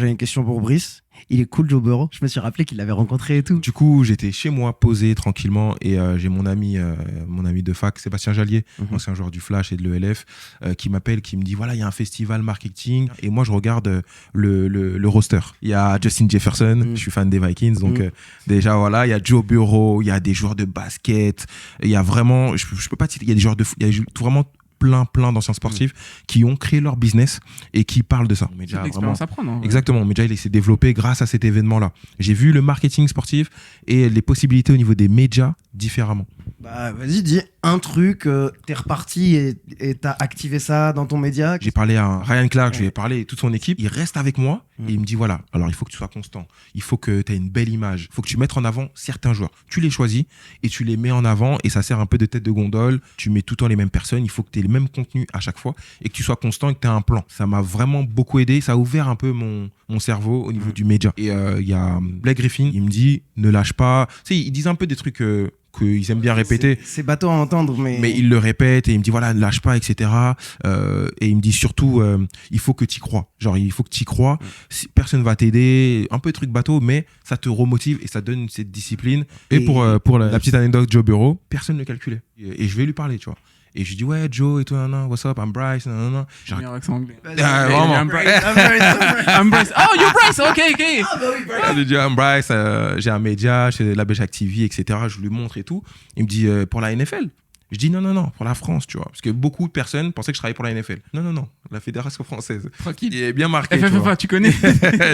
j'avais une question pour Brice. Il est cool, Joe Burrow. Je me suis rappelé qu'il l'avait rencontré et tout. Du coup, j'étais chez moi, posé tranquillement, et j'ai mon ami de fac, Sébastien Jallier, ancien joueur du Flash et de l'ELF, qui m'appelle, qui me dit voilà, il y a un festival marketing, et moi je regarde le roster. Il y a Justin Jefferson, je suis fan des Vikings, donc déjà voilà, il y a Joe Burrow, il y a des joueurs de basket, il y a vraiment, je peux pas citer, il y a des joueurs de foot, il y a vraiment plein d'anciens sportifs qui ont créé leur business et qui parlent de ça. C'est de l'expérience à prendre. Hein, exactement, Medja il s'est développé grâce à cet événement-là. J'ai vu le marketing sportif et les possibilités au niveau des médias différemment. Bah vas-y, dis un truc, t'es reparti et t'as activé ça dans ton média. J'ai parlé à Ryan Clark, je lui ai parlé, toute son équipe, il reste avec moi et il me dit voilà, alors il faut que tu sois constant, il faut que tu aies une belle image, il faut que tu mettes en avant certains joueurs. Tu les choisis et tu les mets en avant et ça sert un peu de tête de gondole, tu mets tout le temps les mêmes personnes, il faut que tu aies le même contenu à chaque fois et que tu sois constant et que tu aies un plan. Ça m'a vraiment beaucoup aidé, ça a ouvert un peu mon cerveau au niveau du média. Et il y a Blake Griffin, il me dit ne lâche pas. Tu sais, ils disent un peu des trucs qu'ils aiment bien répéter. C'est bateau à entendre, mais il le répète et il me dit voilà, ne lâche pas, etc. Et il me dit surtout, il faut que tu y crois. Genre, il faut que tu y crois. Personne va t'aider. Un peu de truc bateau, mais ça te remotive et ça donne cette discipline. Et pour la petite anecdote, Joe Burrow, personne ne le calculait. Et je vais lui parler, tu vois. Et je lui dis ouais, Joe et tout, what's up, I'm Bryce, Meilleur accent anglais. Vraiment. I'm Bryce. Oh, you're Bryce, ok. Je lui dis I'm Bryce, j'ai un média, j'ai la Belgique TV, etc. Je lui montre et tout. Il me dit pour la NFL. Je dis non, pour la France, tu vois. Parce que beaucoup de personnes pensaient que je travaillais pour la NFL. Non, la Fédération française. Tranquille. Il est bien marqué. FFFA, tu connais.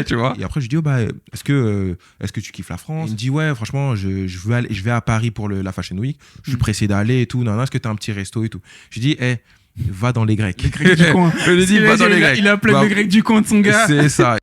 Tu vois. Et après, je dis, est-ce que tu kiffes la France? Il me dit, ouais, franchement, je vais à Paris pour la Fashion Week. Je suis pressé d'aller et tout. Non, est-ce que t'as un petit resto et tout? Je dis, va dans les Grecs. Les Grecs du coin. Je lui dis, va dans les Grecs. Il a appelé le grec du coin de son gars. C'est ça.